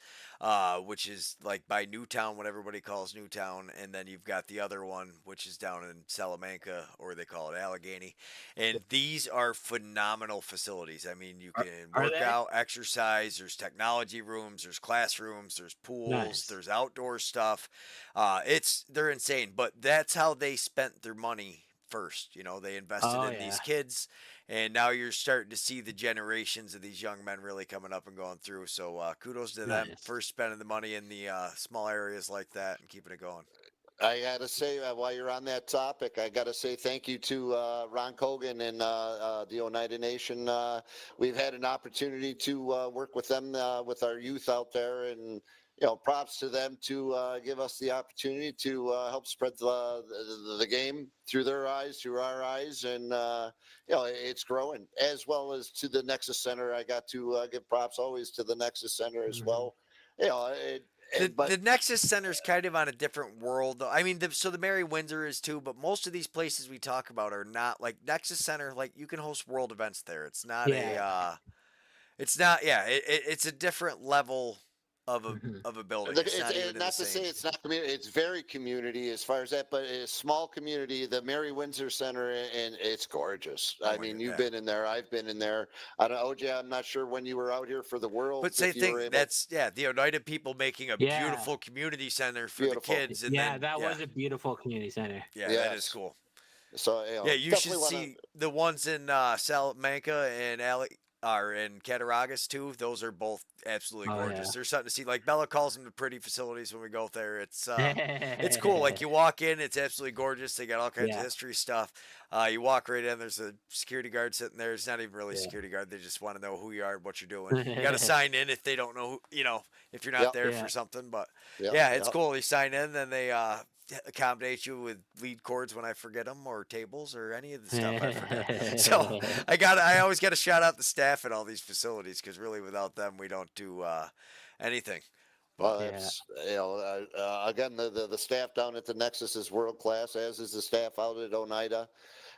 S2: which is like by Newtown, what everybody calls Newtown, and then you've got the other one, which is down in Salamanca, or they call it Allegheny. And these are phenomenal facilities. I mean, you can
S3: are
S2: work
S3: they?
S2: out, exercise. There's technology rooms, there's classrooms, there's pools,
S3: Nice.
S2: there's outdoor stuff. They're insane, but that's how they spent their money first. They invested in these kids, and now you're starting to see the generations of these young men really coming up and going through. So kudos to them
S3: Nice.
S2: for spending the money in the small areas like that and keeping it going.
S4: I got to say, while you're on that topic, I got to say thank you to Ron Cogan and the Oneida Nation. We've had an opportunity to work with them, with our youth out there, and props to them to give us the opportunity to help spread the game through their eyes, through our eyes, and it's growing. As well as to the Nexus Center, I got to give props always to the Nexus Center as well.
S2: The Nexus Center is kind of on a different world, though. I mean, so the Mary Windsor is too, but most of these places we talk about are not like Nexus Center. Like you can host world events there. It's not it's a different level of a building. It's not even
S4: not to say it's not community. It's very community as far as that, but it's a small community. The Mary Windsor Center, and it's gorgeous. I mean, you've been in there. I've been in there. I don't, OJ. I'm not sure when you were out here for the World.
S2: But same thing. That's the Oneida people making a beautiful community center for the kids. And
S3: that was a beautiful community center.
S2: Yeah, that is cool.
S4: So
S2: you should see the ones in Salamanca and are in Cattaraugus too. Those are both absolutely
S3: Oh,
S2: gorgeous.
S3: yeah.
S2: There's something to see. Like Bella calls them the pretty facilities when we go there. It's cool. Like you walk in, it's absolutely gorgeous. They got all kinds of
S3: Yeah.
S2: history stuff. You walk right in. There's a security guard sitting there. It's not even really a
S3: Yeah.
S2: security guard. They just want to know who you are, and what you're doing. You got to sign in if they don't know. If you're not
S4: Yep.
S2: there
S3: Yeah.
S2: for something. But
S4: Yep,
S2: yeah, it's
S4: yep.
S2: cool. You sign in, then they accommodate you with lead cords when I forget them, or tables, or any of the stuff I forget. So I always got to shout out the staff at all these facilities, because really without them we don't do anything.
S4: Well,
S3: Yeah.
S4: that's again, the staff down at the Nexus is world class, as is the staff out at Oneida.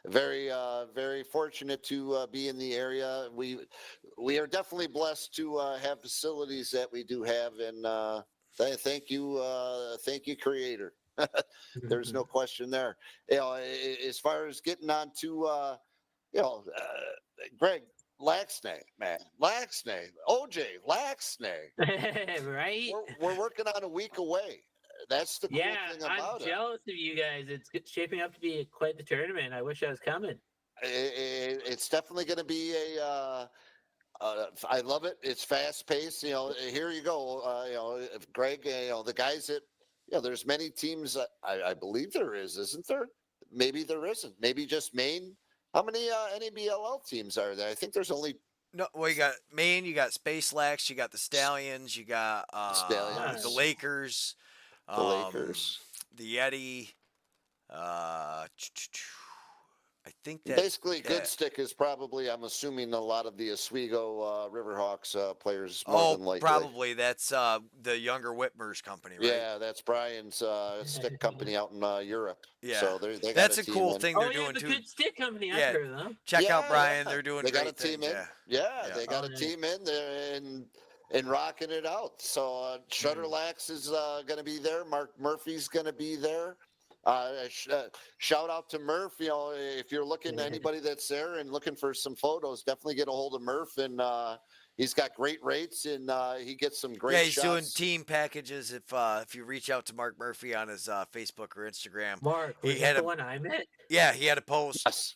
S4: Very fortunate to be in the area. We are definitely blessed to have facilities that we do have, and thank you, Creator. There's no question there. As far as getting on to, Greg, LAXNAI, man, LAXNAI, OJ, LAXNAI.
S3: Right?
S4: We're working on a week away. That's the cool
S3: Yeah,
S4: thing
S3: I'm
S4: about it.
S3: jealous of you guys. It's shaping up to be quite the tournament. I wish I was coming.
S4: It's definitely going to be a. I love it. It's fast paced. Here you go. If Greg, the guys that, there's many teams. I believe there isn't there? Maybe there isn't. Maybe just Maine. How many NABLL teams are there? I think there's only.
S2: No, well, you got Maine, you got Space Lax, you got the Stallions, you got
S4: Stallions.
S2: the Lakers,
S4: The Lakers.
S2: the Yeti. I think that
S4: Basically, Good Stick is probably, I'm assuming, a lot of the Oswego Riverhawks players. More than likely.
S2: Probably that's the younger Whitmer's company, right?
S4: Yeah, that's Brian's stick company out in Europe.
S2: Yeah.
S4: So they got
S2: That's
S4: a
S2: a
S4: team
S2: cool
S4: in.
S2: thing
S3: Oh,
S2: they're
S3: yeah,
S2: doing
S3: the
S2: too.
S3: Good Stick Company. I've
S2: Yeah.
S3: heard of them.
S2: Check out
S4: Yeah,
S2: Brian;
S4: yeah.
S2: they're doing
S4: They got
S2: great
S4: a team
S2: things.
S4: in.
S2: Yeah.
S4: Yeah,
S2: Yeah.
S4: they got a
S3: nice.
S4: team in there and rocking it out. So Shutterlax is going to be there. Mark Murphy's going to be there. Shout out to Murph. If you're looking, anybody that's there and looking for some photos, definitely get a hold of Murph. And he's got great rates, and he gets some great.
S2: Yeah, he's
S4: shots.
S2: doing team packages. If you reach out to Mark Murphy on his Facebook or Instagram,
S3: Mark,
S2: He
S3: was
S2: had
S3: that
S2: a-
S3: the one I met?
S2: yeah, he had a post.
S4: Yes.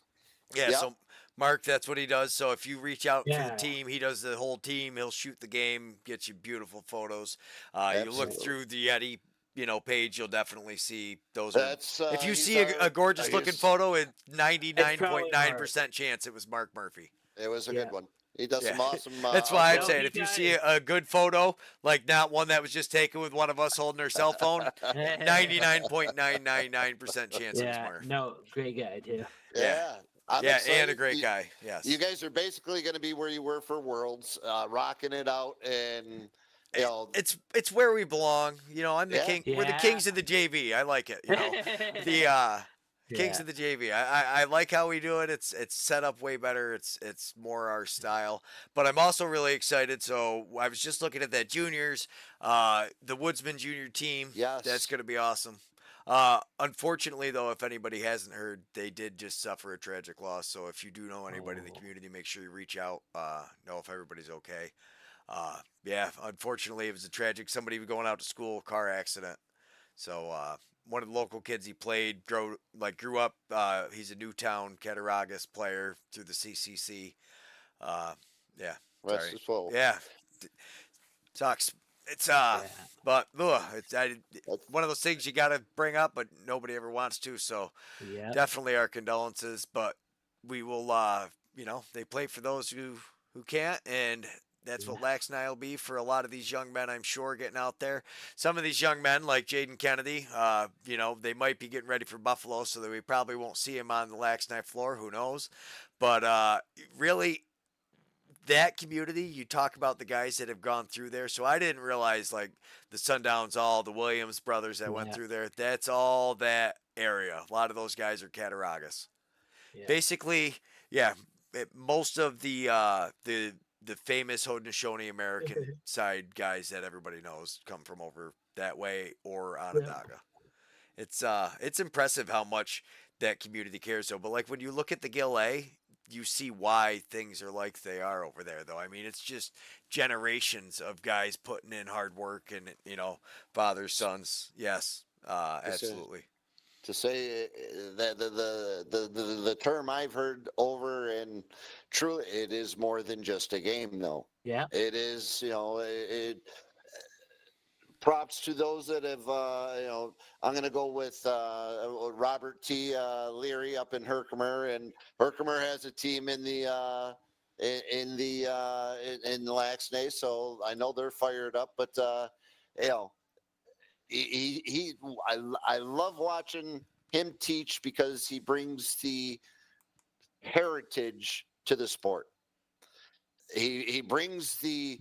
S2: Yeah,
S4: Yep.
S2: so Mark, that's what he does. So if you reach out for
S3: Yeah.
S2: the team, he does the whole team. He'll shoot the game, get you beautiful photos. You look
S4: Absolutely.
S2: through the Yeti, page, you'll definitely see those.
S4: That's
S2: If you
S4: he's
S2: see a gorgeous looking
S4: he's-
S2: photo, it's 99.9% chance it was Mark Murphy.
S4: It was a
S3: Yeah.
S4: good one. He does some
S2: Yeah.
S4: awesome.
S2: That's why I'm
S3: no,
S2: saying
S3: he
S2: if you
S3: got
S2: see
S3: it.
S2: a good photo, like not one that was just taken with one of us holding our cell phone, 99.999% chance it was
S3: Yeah,
S2: Mark.
S3: no, great guy too.
S4: Yeah. I'm
S2: Yeah,
S4: excited.
S2: and a great guy. Yes.
S4: You guys are basically going to be where you were for Worlds, rocking it out, and
S2: It's where we belong. I'm the
S4: Yeah.
S2: king. We're the
S3: Yeah.
S2: kings of the JV. I like it. The kings of the JV. I like how we do it. It's set up way better. It's more our style. But I'm also really excited. So I was just looking at that juniors, the Woodsman junior team.
S4: Yes.
S2: That's going to be awesome. Unfortunately, though, if anybody hasn't heard, they did just suffer a tragic loss. So if you do know anybody in the community, make sure you reach out. Know if everybody's okay. Yeah, unfortunately, it was a tragic. Somebody going out to school, car accident. So one of the local kids he played grew up. He's a Newtown Cattaraugus player through the CCC. Yeah,
S4: rest
S2: sorry.
S4: his soul.
S2: Yeah, sucks. It's but it's one of those things you got to bring up, but nobody ever wants to. So
S3: Yeah.
S2: definitely our condolences. But we will. They play for those who can't, and that's what LAXNAI will be for a lot of these young men, I'm sure, getting out there. Some of these young men, like Jaden Kennedy, they might be getting ready for Buffalo, so that we probably won't see him on the LAXNAI floor. Who knows? But really, that community, you talk about the guys that have gone through there. So I didn't realize, like, the Sundowns, all the Williams brothers that went through there. That's all that area. A lot of those guys are Cattaraugus.
S3: Yeah.
S2: Basically, most of the famous Haudenosaunee American side guys that everybody knows come from over that way or Onondaga. It's impressive how much that community cares though. But like when you look at the Gill A, you see why things are like they are over there though. I mean, it's just generations of guys putting in hard work and fathers, sons. Yes, absolutely.
S4: to say that the term I've heard over, and truly it is more than just a game, though.
S3: Yeah.
S4: It is, props to those that have, I'm going to go with Robert T. Leary up in Herkimer, and Herkimer has a team in the in the LAXNAI, so I know they're fired up. But you know, I love watching him teach because he brings the heritage to the sport. He brings the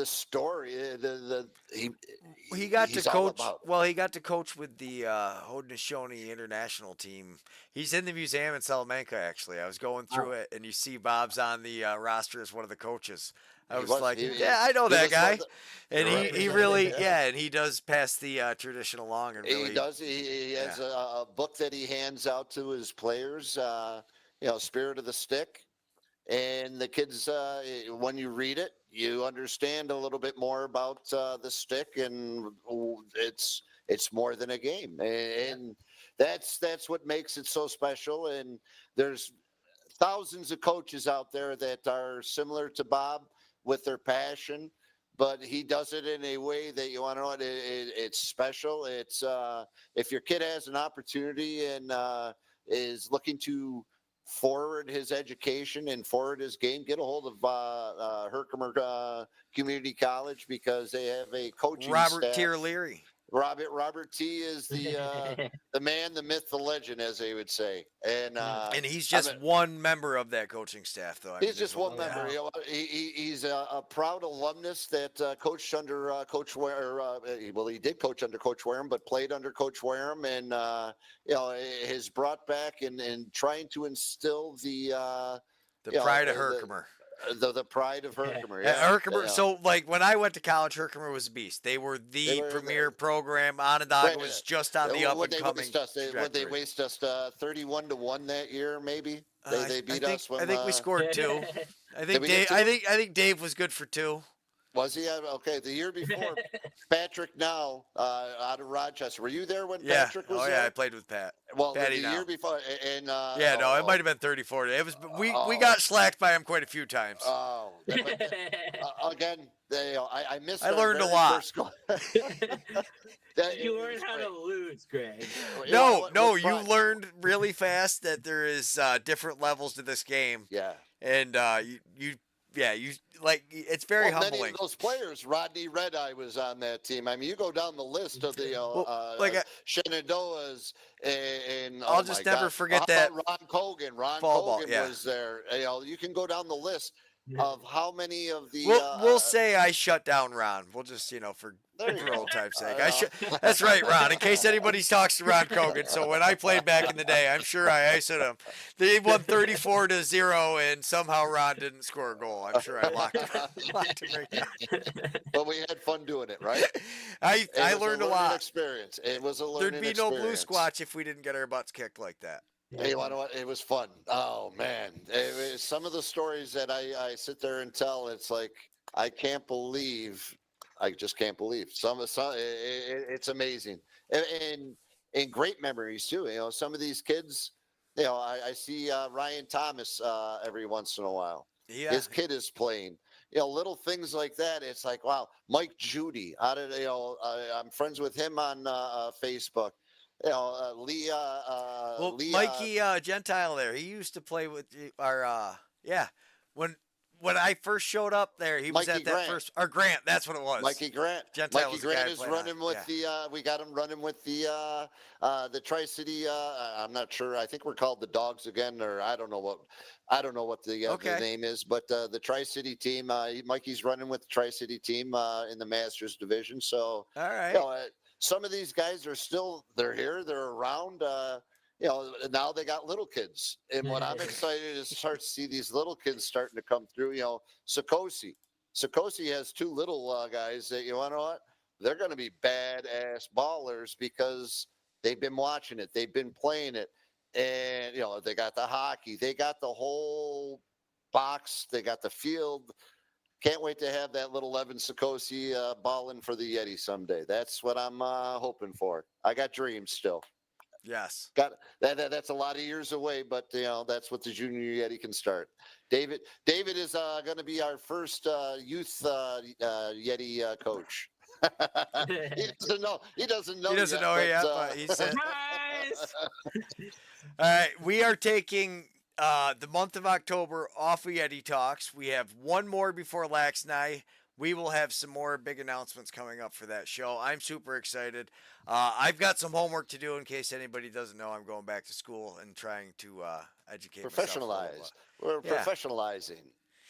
S4: story.
S2: He got to
S4: he's all
S2: coach.
S4: about.
S2: Well, he got to coach with the Haudenosaunee international team. He's in the museum in Salamanca. Actually, I was going through it, and you see Bob's on the roster as one of the coaches. I was like, yeah, I know that guy, and he really, yeah, and he does pass the tradition along, and really,
S4: He does. He has a book that he hands out to his players. Spirit of the Stick. And the kids, when you read it, you understand a little bit more about the stick, and it's more than a game, and that's what makes it so special. And there's thousands of coaches out there that are similar to Bob with their passion, but he does it in a way that you want to know it's special. It's if your kid has an opportunity and is looking to forward his education and forward his game, get a hold of Herkimer Community College, because they have a coaching
S2: Robert
S4: staff.
S2: T. Leary.
S4: Robert T. is the man, the myth, the legend, as they would say, and
S2: he's just one member of that coaching staff, though.
S4: He's just one member. He's a proud alumnus that coached under Coach Ware. Well, he did coach under Coach Wareham, but played under Coach Wareham, and has brought back and trying to instill the
S2: pride of Herkimer.
S4: The pride of Herkimer.
S2: Yeah. Herkimer. So, like, when I went to college, Herkimer was a beast. They were the premier program. Onondaga was just on the up and coming.
S4: Would they waste us 31-1 that year? Maybe they beat us.
S2: I think we scored 2. I think Dave was good for 2.
S4: Was he? Okay, the year before, Patrick Now out of Rochester. Were you there when Patrick was there?
S2: Yeah, I played with Pat.
S4: Well,
S2: Patty
S4: the year before, and
S2: it might have been 34. It was we got slacked by him quite a few times.
S4: Oh, again, I missed.
S2: I learned a lot.
S3: You learned how to lose, Greg.
S2: No, you learned really fast that there is different levels to this game.
S4: Yeah,
S2: and you like, it's very humbling.
S4: Many of those players, Rodney Redeye was on that team. I mean, you go down the list of the Shenandoahs, and
S2: I'll just never forget that.
S4: Ron Cogan. Ron Cogan was there. You can go down the list of how many of the.
S2: We'll say I shut down Ron. We'll just for old time's sake. That's right, Ron. In case anybody talks to Ron Cogan. So when I played back in the day, I'm sure I said him. They won 34-0, and somehow Ron didn't score a goal. I'm sure I locked him right down.
S4: But we had fun doing it, right?
S2: I learned a lot.
S4: Experience. It was a learning
S2: experience. There'd be no blue squatch if we didn't get our butts kicked like that.
S4: Hey, you know what? It was fun. Oh man, some of the stories that I sit there and tell, it's like I just can't believe some. It's amazing, and great memories too. Some of these kids. I see Ryan Thomas every once in a while.
S2: Yeah,
S4: his kid is playing. Little things like that. It's like, wow, Mike Judy. I'm friends with him on Facebook.
S2: Mikey Gentile there. He used to play with our when I first showed up there, he was
S4: Mikey
S2: at that
S4: Grant.
S2: first. Or Grant, that's what it was.
S4: Mikey Grant.
S2: Gentile
S4: Mikey Grant is running with we got him running with the Tri-City. I'm not sure. I think we're called the Dogs again, or I don't know what the name is. But the Tri-City team. Mikey's running with the Tri-City team in the Masters division. So
S2: all right.
S4: Some of these guys they're here, they're around. Now they got little kids. And what I'm excited is to start to see these little kids starting to come through. Sikosi has 2 little guys that, you know what? They're going to be badass ballers because they've been watching it. They've been playing it. And, they got the hockey. They got the whole box. They got the field. Can't wait to have that little Evan Sikosi balling for the Yeti someday. That's what I'm hoping for. I got dreams still.
S2: Yes.
S4: Got that's a lot of years away, but that's what the Junior Yeti can start. David is going to be our first youth Yeti coach. He doesn't know. He doesn't know.
S2: He doesn't know yet, but he said.
S3: Surprise!
S2: All right, we are taking the month of October off of Yeti Talks. We have one more before LAXNAI. We will have some more big announcements coming up for that show. I'm super excited. I've got some homework to do in case anybody doesn't know. I'm going back to school and trying to educate
S4: Professionalize. We're professionalizing.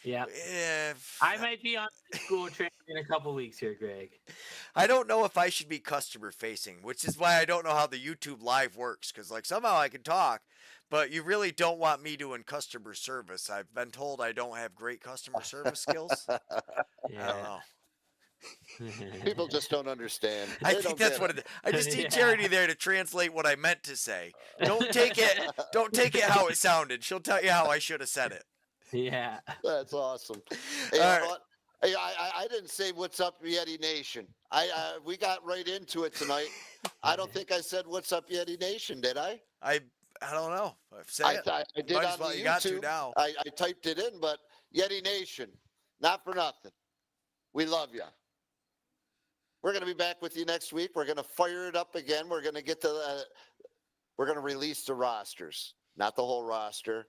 S3: Yeah.
S2: If,
S3: I might be on school training in a couple weeks here, Greg.
S2: I don't know if I should be customer facing, which is why I don't know how the YouTube live works. Because like somehow I can talk, but you really don't want me doing customer service. I've been told I don't have great customer service skills. I don't know.
S4: People just don't understand.
S2: I think that's what it is. I just need Charity there to translate what I meant to say. Don't take it how it sounded. She'll tell you how I should have said it.
S3: Yeah.
S4: That's awesome. Hey,
S2: All right.
S4: what? Hey, I didn't say what's up, Yeti Nation. We got right into it tonight. I don't think I said what's up, Yeti Nation, did I?
S2: I don't know. I've said
S4: I
S2: it.
S4: did
S2: Might
S4: on
S2: as well,
S4: the
S2: you got to
S4: YouTube.
S2: now.
S4: I typed it in, but Yeti Nation, not for nothing. We love you. We're going to be back with you next week. We're going to fire it up again. We're going to we're going to release the rosters, not the whole roster.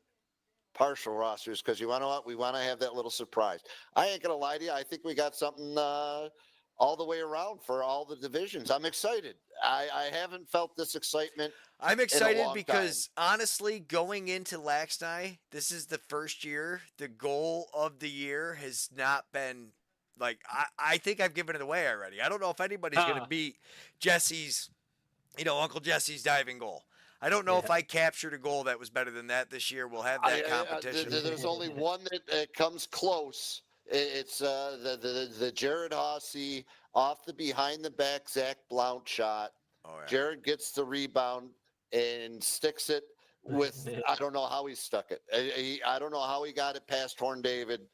S4: Partial rosters, because you want to know what? We want to have that little surprise. I ain't gonna lie to you. I think we got something all the way around for all the divisions. I'm excited. I haven't felt this excitement.
S2: I'm excited because
S4: time.
S2: honestly, going into LAXNAI, this is the first year. The goal of the year has not been like I think I've given it away already. I don't know if anybody's gonna beat Jesse's, Uncle Jesse's diving goal. I don't know if I captured a goal that was better than that this year. We'll have that competition.
S4: There's only one that comes close. It's the Jared Hossey off the behind the back Zach Blount shot.
S2: Oh, yeah.
S4: Jared gets the rebound and sticks it with, I don't know how he stuck it. I don't know how he got it past Horn David,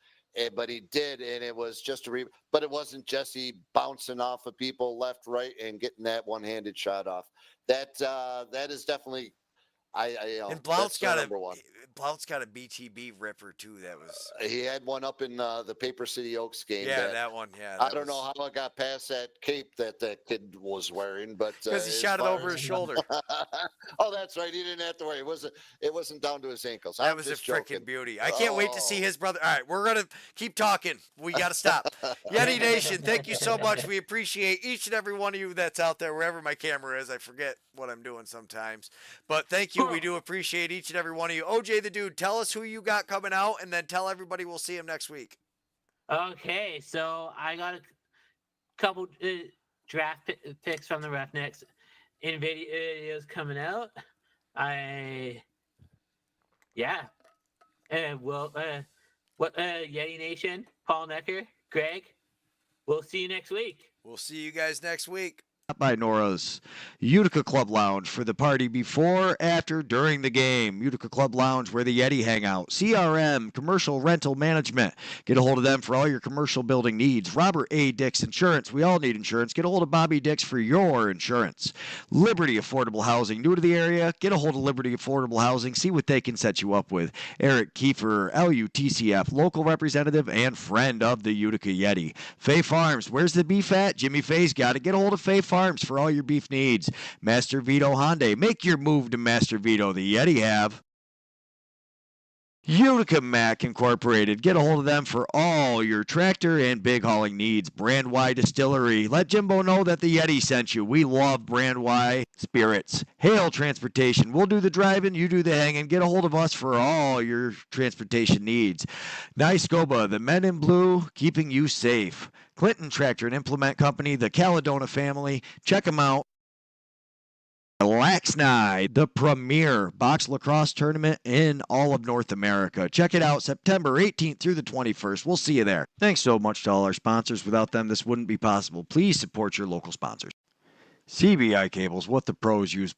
S4: but he did, and it was just a rebound. But it wasn't Jesse bouncing off of people left, right, and getting that one-handed shot off. That is definitely,
S2: and Blount's got
S4: number one.
S2: Blount's got a BTB ripper too. That was
S4: he had one up in the Paper City Oaks game.
S2: Yeah, that one. Yeah,
S4: I don't know how it got past that cape that kid was wearing, but
S2: because he shot it over his shoulder.
S4: Oh, that's right. He didn't have to worry. It wasn't down to his ankles.
S2: That was a freaking beauty. I can't wait to see his brother. All right, we're gonna keep talking. We got to stop. Yeti Nation, thank you so much. We appreciate each and every one of you that's out there, wherever my camera is. I forget what I'm doing sometimes, but thank you. We do appreciate each and every one of you. OJ the Dude, tell us who you got coming out, and then tell everybody we'll see him next week.
S3: Okay, so I got a couple draft picks from the Roughnecks in videos coming out. Yeti Nation, Paul Necker, Greg, we'll see you next week.
S2: We'll see you guys next week.
S1: By Nora's Utica Club Lounge for the party before, after, during the game. Utica Club Lounge, where the Yeti hang out. CRM, Commercial Rental Management. Get a hold of them for all your commercial building needs. Robert A. Dix Insurance. We all need insurance. Get a hold of Bobby Dix for your insurance. Liberty Affordable Housing. New to the area? Get a hold of Liberty Affordable Housing. See what they can set you up with. Eric Kiefer, LUTCF, local representative and friend of the Utica Yeti. Fay Farms. Where's the beef at? Jimmy Fay's got it. Get a hold of Fay Farms for all your beef needs. Master Vito Hyundai. Make your move to Master Vito. The Yeti have. Utica Mac Incorporated. Get a hold of them for all your tractor and big hauling needs. Brand Y Distillery. Let Jimbo know that the Yeti sent you. We love Brand Y spirits. Hale Transportation. We'll do the driving, you do the hanging. Get a hold of us for all your transportation needs. Nice-Goba, the men in blue, keeping you safe. Clinton Tractor and Implement Company, the Caledona family. Check them out. LAXNAI, the premier box lacrosse tournament in all of North America. Check it out September 18th through the 21st. We'll see you there. Thanks so much to all our sponsors. Without them, this wouldn't be possible. Please support your local sponsors. CBI cables, what the pros use.